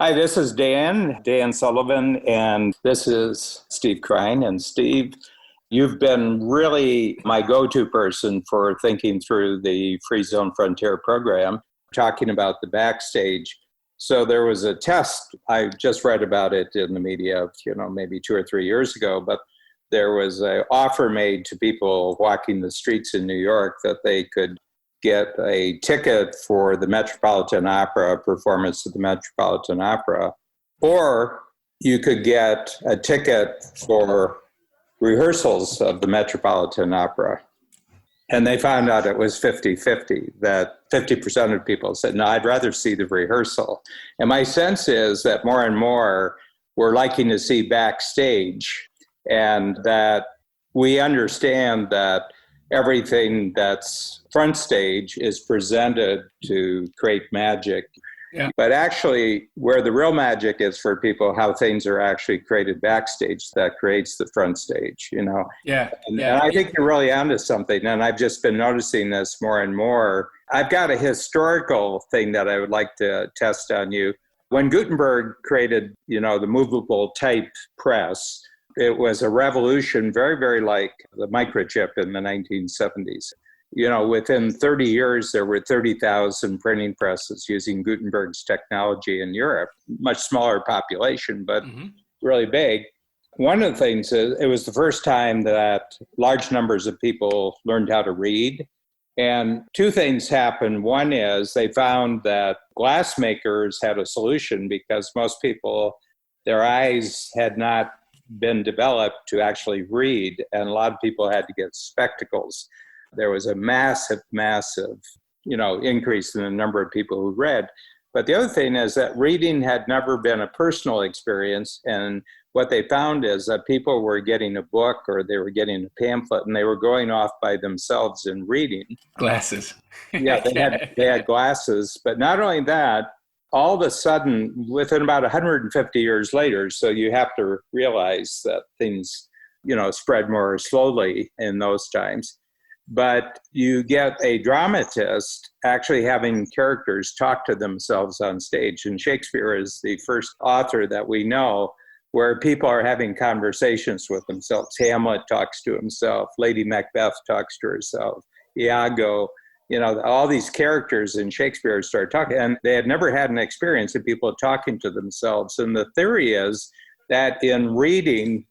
Hi, this is Dan Sullivan, and this is Steve Krein. And Steve, you've been really my go-to person for thinking through the Free Zone Frontier program, talking about the backstage. So there was a test, I just read about it in the media, maybe 2 or 3 years ago, but there was an offer made to people walking the streets in New York that they could get a ticket for the Metropolitan Opera, performance of the Metropolitan Opera, or you could get a ticket for rehearsals of the Metropolitan Opera. And they found out it was 50-50, that 50% of people said, no, I'd rather see the rehearsal. And my sense is that more and more we're liking to see backstage, and that we understand that everything that's front stage is presented to create magic. Yeah. But actually, where the real magic is for people, how things are actually created backstage that creates the front stage, Yeah. And I think you're really onto something. And I've just been noticing this more and more. I've got a historical thing that I would like to test on you. When Gutenberg created, the movable type press, it was a revolution, very, very like the microchip in the 1970s. Within 30 years, there were 30,000 printing presses using Gutenberg's technology in Europe. Much smaller population, but really big. One of the things is it was the first time that large numbers of people learned how to read. And two things happened. One is they found that glass makers had a solution because most people, their eyes had not been developed to actually read, and a lot of people had to get spectacles. There was a massive, increase in the number of people who read. But the other thing is that reading had never been a personal experience, and what they found is that people were getting a book or they were getting a pamphlet, and they were going off by themselves and reading. Glasses. Yeah, they had glasses. But not only that, all of a sudden, within about 150 years later, so you have to realize that things, spread more slowly in those times, but you get a dramatist actually having characters talk to themselves on stage. And Shakespeare is the first author that we know where people are having conversations with themselves. Hamlet talks to himself. Lady Macbeth talks to herself. Iago. All these characters in Shakespeare start talking, and they had never had an experience of people talking to themselves. And the theory is that in reading,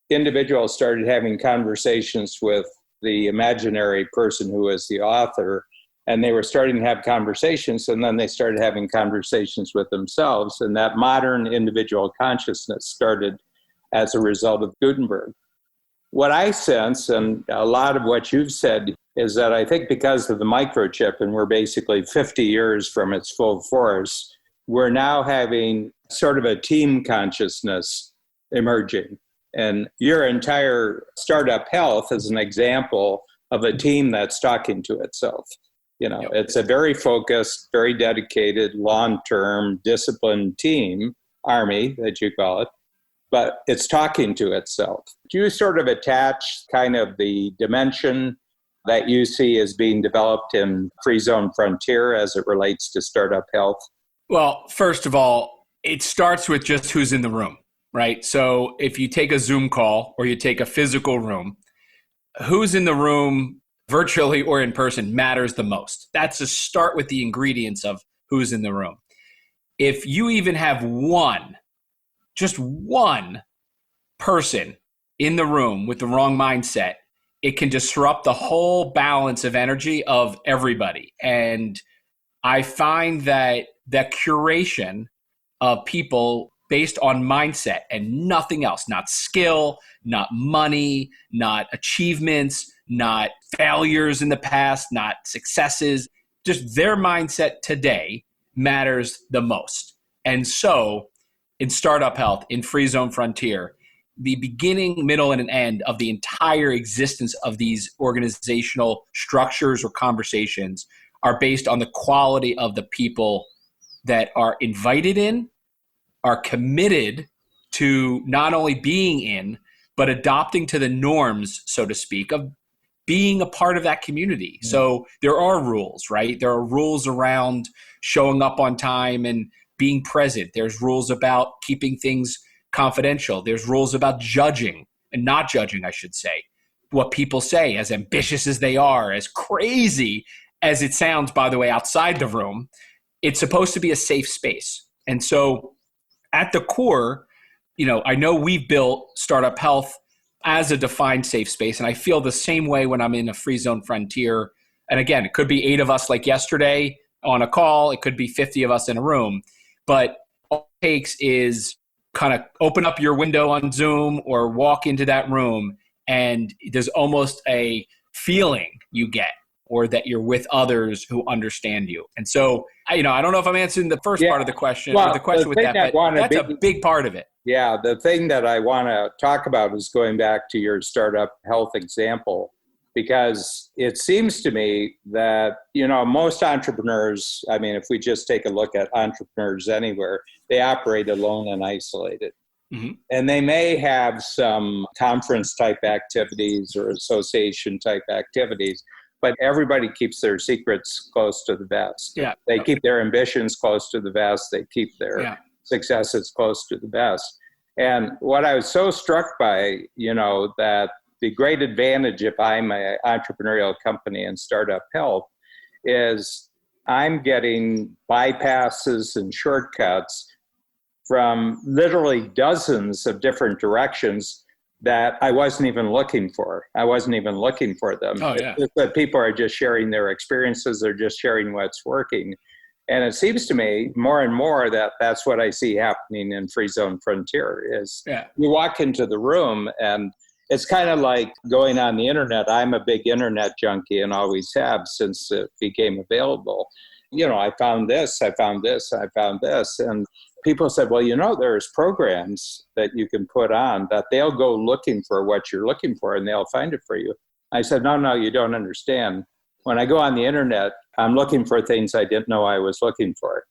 individuals started having conversations with the imaginary person who is the author, and they were starting to have conversations, and then they started having conversations with themselves. And that modern individual consciousness started as a result of Gutenberg. What I sense, and a lot of what you've said, is that I think because of the microchip, and we're basically 50 years from its full force, we're now having sort of a team consciousness emerging. And your entire startup health is an example of a team that's talking to itself. It's a very focused, very dedicated, long-term, disciplined team, army that you call it, but it's talking to itself. Do you sort of attach kind of the dimension that you see as being developed in Free Zone Frontier as it relates to startup health? Well, first of all, it starts with just who's in the room, right? So if you take a Zoom call or you take a physical room, who's in the room virtually or in person matters the most. That's to start with the ingredients of who's in the room. If you even have just one person in the room with the wrong mindset, it can disrupt the whole balance of energy of everybody. And I find that that curation of people based on mindset and nothing else, not skill, not money, not achievements, not failures in the past, not successes, just their mindset today matters the most. And so in Startup Health, in Free Zone Frontier, the beginning, middle, and an end of the entire existence of these organizational structures or conversations are based on the quality of the people that are invited in, are committed to not only being in, but adopting to the norms, so to speak, of being a part of that community. So there are rules, right? There are rules around showing up on time and being present. There's rules about keeping things confidential. There's rules about judging and not judging, I should say, what people say, as ambitious as they are, as crazy as it sounds, by the way, outside the room. It's supposed to be a safe space. And so at the core, I know we've built Startup Health as a defined safe space. And I feel the same way when I'm in a free zone frontier. And again, it could be 8 of us like yesterday on a call. It could be 50 of us in a room. But all it takes is kind of open up your window on Zoom or walk into that room, and there's almost a feeling you get, or that you're with others who understand you. And so, I don't know if I'm answering the first part of the question, or the question with that, but that's a big part of it. Yeah, the thing that I want to talk about is going back to your Startup Health example, because it seems to me that, most entrepreneurs, if we just take a look at entrepreneurs anywhere, they operate alone and isolated. Mm-hmm. And they may have some conference type activities or association type activities, but everybody keeps their secrets close to the vest. Yeah. They keep their ambitions close to the vest. They keep their successes close to the vest. And what I was so struck by, that the great advantage if I'm an entrepreneurial company in Startup Health is I'm getting bypasses and shortcuts from literally dozens of different directions that I wasn't even looking for. I wasn't even looking for them. Oh, yeah. But people are just sharing their experiences. They're just sharing what's working. And it seems to me more and more that that's what I see happening in Free Zone Frontier is you walk into the room, and it's kind of like going on the internet. I'm a big internet junkie and always have since it became available. I found this, I found this, I found this. And people said, well, there's programs that you can put on that they'll go looking for what you're looking for and they'll find it for you. I said, no, you don't understand. When I go on the internet, I'm looking for things I didn't know I was looking for.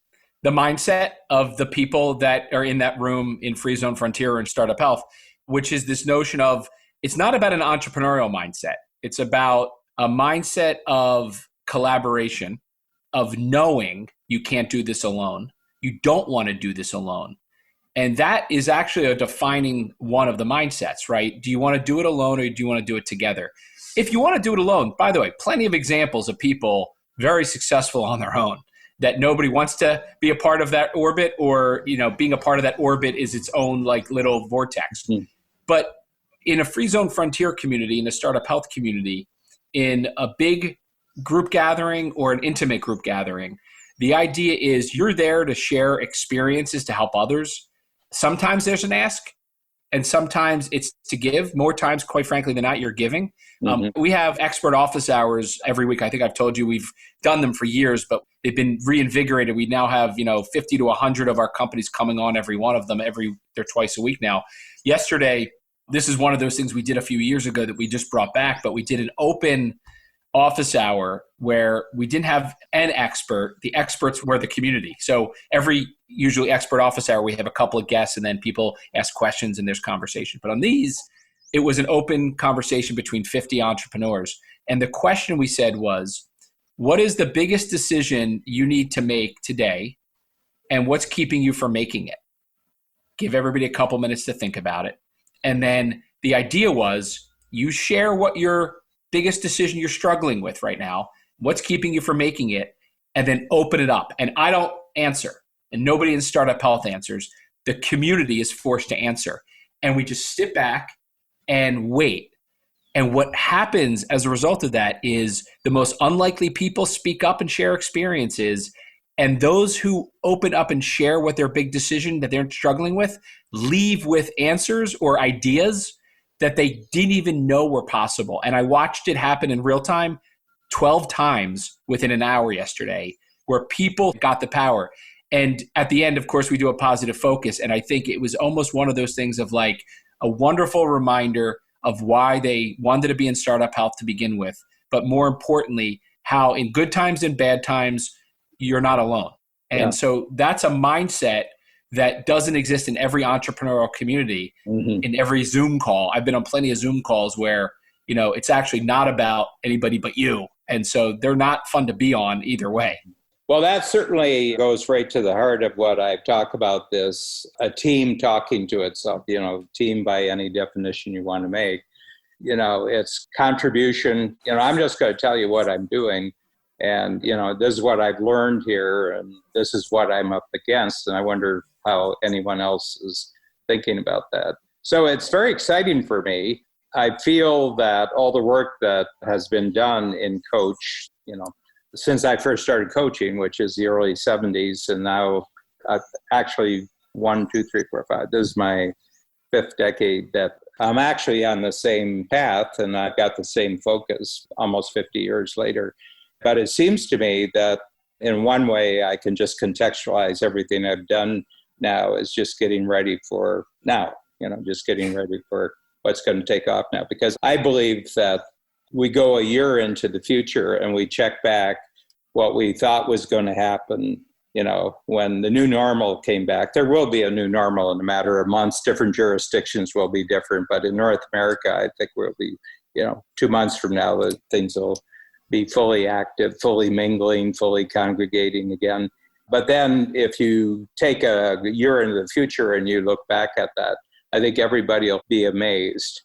The mindset of the people that are in that room in Free Zone Frontier and Startup Health, which is this notion of, it's not about an entrepreneurial mindset. It's about a mindset of collaboration, of knowing you can't do this alone. You don't want to do this alone. And that is actually a defining one of the mindsets, right? Do you want to do it alone, or do you want to do it together? If you want to do it alone, by the way, plenty of examples of people very successful on their own, that nobody wants to be a part of that orbit, or, being a part of that orbit is its own like little vortex. Mm. But in a Free Zone Frontier community, in a Startup Health community, in a big group gathering or an intimate group gathering, the idea is you're there to share experiences to help others. Sometimes there's an ask, and sometimes it's to give. More times, quite frankly, than not, you're giving. Mm-hmm. We have expert office hours every week. I think I've told you we've done them for years, but they've been reinvigorated. We now have 50 to 100 of our companies coming on every one of them. They're twice a week now. Yesterday, this is one of those things we did a few years ago that we just brought back, but we did an open office hour where we didn't have an expert. The experts were the community. So every usually expert office hour, we have a couple of guests, and then people ask questions and there's conversation. But on these, it was an open conversation between 50 entrepreneurs. And the question we said was, what is the biggest decision you need to make today, and what's keeping you from making it? Give everybody a couple minutes to think about it. And then the idea was you share what your biggest decision you're struggling with right now, what's keeping you from making it, and then open it up. And I don't answer, and nobody in Startup Health answers. The community is forced to answer. And we just sit back and wait. And what happens as a result of that is the most unlikely people speak up and share experiences. And those who open up and share what their big decision that they're struggling with leave with answers or ideas that they didn't even know were possible. And I watched it happen in real time 12 times within an hour yesterday, where people got the power. And at the end, of course, we do a positive focus. And I think it was almost one of those things of like a wonderful reminder of why they wanted to be in Startup Health to begin with. But more importantly, how in good times and bad times, you're not alone. And so that's a mindset that doesn't exist in every entrepreneurial community, in every Zoom call. I've been on plenty of Zoom calls where, it's actually not about anybody but you. And so they're not fun to be on either way. Well, that certainly goes right to the heart of what I've talked about, this a team talking to itself, team by any definition you want to make. It's contribution. I'm just going to tell you what I'm doing. And, this is what I've learned here, and this is what I'm up against. And I wonder how anyone else is thinking about that. So it's very exciting for me. I feel that all the work that has been done in coach, since I first started coaching, which is the early 70s, and now I've actually 1, 2, 3, 4, 5. This is my 5th decade that I'm actually on the same path, and I've got the same focus almost 50 years later. But it seems to me that in one way I can just contextualize everything I've done now as just getting ready for now, just getting ready for what's going to take off now. Because I believe that we go a year into the future and we check back what we thought was going to happen, when the new normal came back. There will be a new normal in a matter of months. Different jurisdictions will be different. But in North America, I think we'll be, 2 months from now, that things will be fully active, fully mingling, fully congregating again. But then if you take a year into the future and you look back at that, I think everybody will be amazed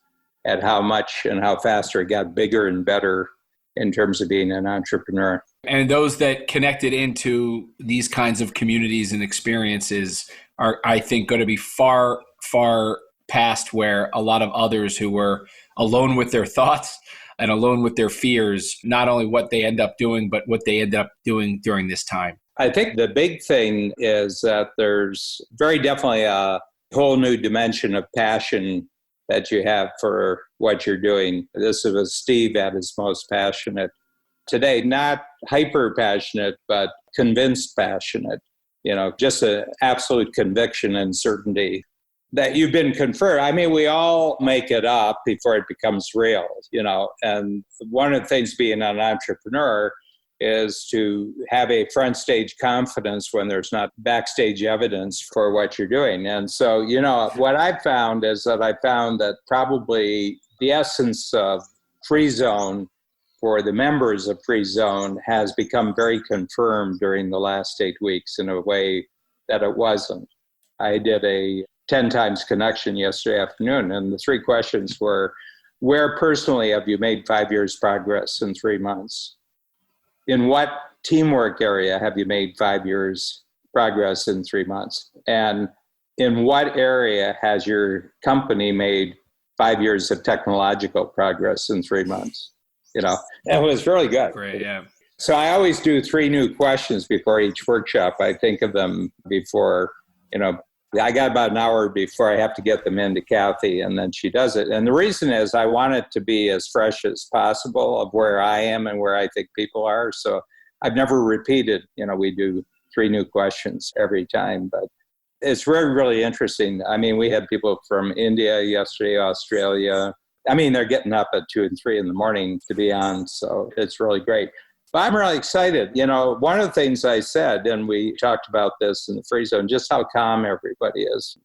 at how much and how faster it got bigger and better in terms of being an entrepreneur. And those that connected into these kinds of communities and experiences are, I think, going to be far, far past where a lot of others who were alone with their thoughts and alone with their fears, not only what they end up doing, but what they end up doing during this time. I think the big thing is that there's very definitely a whole new dimension of passion that you have for what you're doing. This was Steve at his most passionate today, not hyper passionate, but convinced passionate, just an absolute conviction and certainty that you've been conferred. I mean, we all make it up before it becomes real, and one of the things being an entrepreneur is to have a front stage confidence when there's not backstage evidence for what you're doing. And so, what I've found is that probably the essence of Free Zone for the members of Free Zone has become very confirmed during the last 8 weeks in a way that it wasn't. I did a 10 times connection yesterday afternoon, and the 3 questions were, where personally have you made 5 years progress in 3 months? In what teamwork area have you made 5 years progress in 3 months? And in what area has your company made 5 years of technological progress in 3 months? It was really good. Great, yeah. So I always do 3 new questions before each workshop. I think of them before, I got about an hour before I have to get them into Kathy, and then she does it. And the reason is I want it to be as fresh as possible of where I am and where I think people are. So I've never repeated, we do 3 new questions every time, but it's really, really interesting. I mean, we had people from India yesterday, Australia. I mean, they're getting up at 2 and 3 in the morning to be on. So it's really great. But I'm really excited. One of the things I said, and we talked about this in the Free Zone, just how calm everybody is.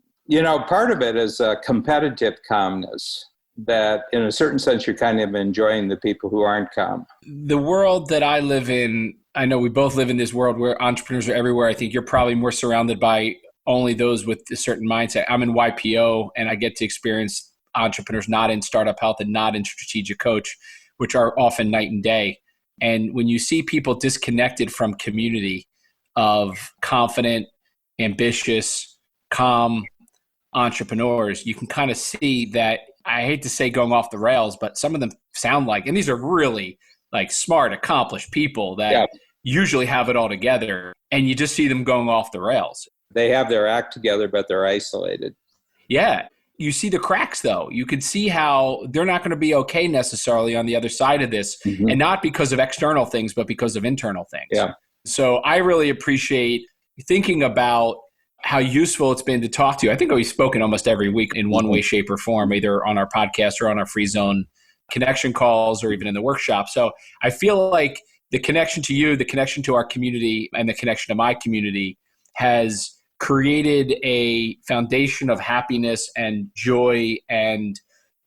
Part of it is a competitive calmness that in a certain sense, you're kind of enjoying the people who aren't calm. The world that I live in, I know we both live in this world where entrepreneurs are everywhere. I think you're probably more surrounded by only those with a certain mindset. I'm in YPO and I get to experience entrepreneurs not in startup health and not in strategic coach, which are often night and day. And when you see people disconnected from community of confident, ambitious, calm entrepreneurs, you can kind of see that, I hate to say going off the rails, but some of them sound like, and these are really like smart, accomplished people that usually have it all together. And you just see them going off the rails. They have their act together, but they're isolated. Yeah. You see the cracks, though. You can see how they're not going to be okay necessarily on the other side of this, and not because of external things, but because of internal things. Yeah. So I really appreciate thinking about how useful it's been to talk to you. I think we've spoken almost every week in one way, shape, or form, either on our podcast or on our Free Zone connection calls or even in the workshop. So I feel like the connection to you, the connection to our community, and the connection to my community has created a foundation of happiness and joy and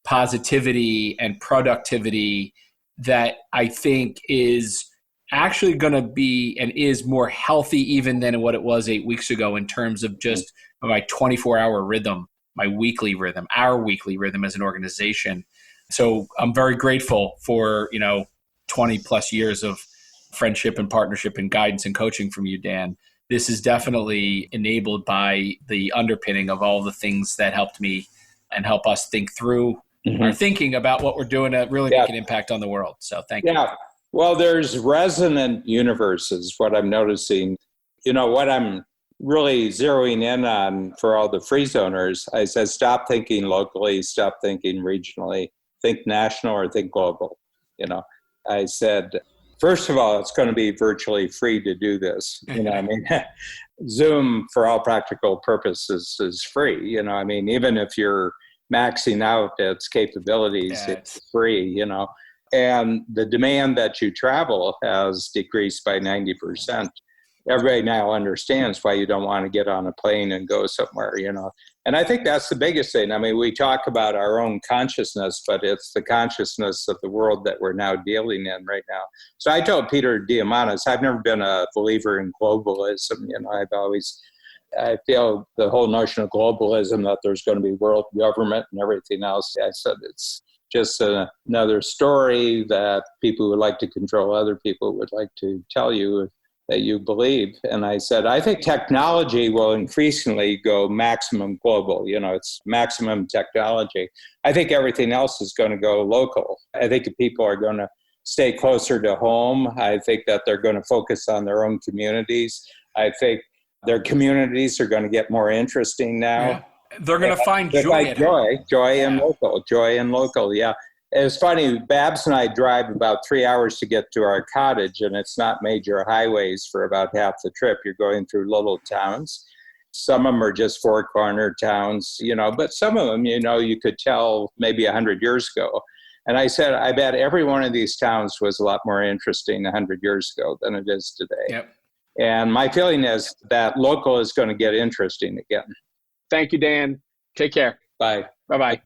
positivity and productivity that I think is actually going to be and is more healthy even than what it was 8 weeks ago in terms of just my 24-hour rhythm, my weekly rhythm, our weekly rhythm as an organization. So I'm very grateful for, 20 plus years of friendship and partnership and guidance and coaching from you, Dan. This is definitely enabled by the underpinning of all the things that helped me and help us think through our thinking about what we're doing to really make an impact on the world. So thank you. Yeah. Well, there's resonant universes, what I'm noticing. What I'm really zeroing in on for all the free zoners, I said, stop thinking locally, stop thinking regionally, think national or think global. I said, first of all, it's going to be virtually free to do this. Zoom, for all practical purposes, is free. Even if you're maxing out its capabilities, it's free, And the demand that you travel has decreased by 90%. Everybody now understands why you don't want to get on a plane and go somewhere, And I think that's the biggest thing. We talk about our own consciousness, but it's the consciousness of the world that we're now dealing in right now. So I told Peter Diamandis, I've never been a believer in globalism. I feel the whole notion of globalism, that there's going to be world government and everything else. I said it's just another story that people who would like to control other people would like to tell you that you believe. And I said, I think technology will increasingly go maximum global. It's maximum technology. I think everything else is going to go local. I think people are going to stay closer to home. I think that they're going to focus on their own communities. I think their communities are going to get more interesting now. Yeah. They're going to find joy in local. Yeah. It's funny, Babs and I drive about 3 hours to get to our cottage, and it's not major highways for about half the trip. You're going through little towns. Some of them are just four-corner towns, but some of them, you could tell maybe 100 years ago. And I said, I bet every one of these towns was a lot more interesting 100 years ago than it is today. Yep. And my feeling is that local is going to get interesting again. Thank you, Dan. Take care. Bye. Bye-bye.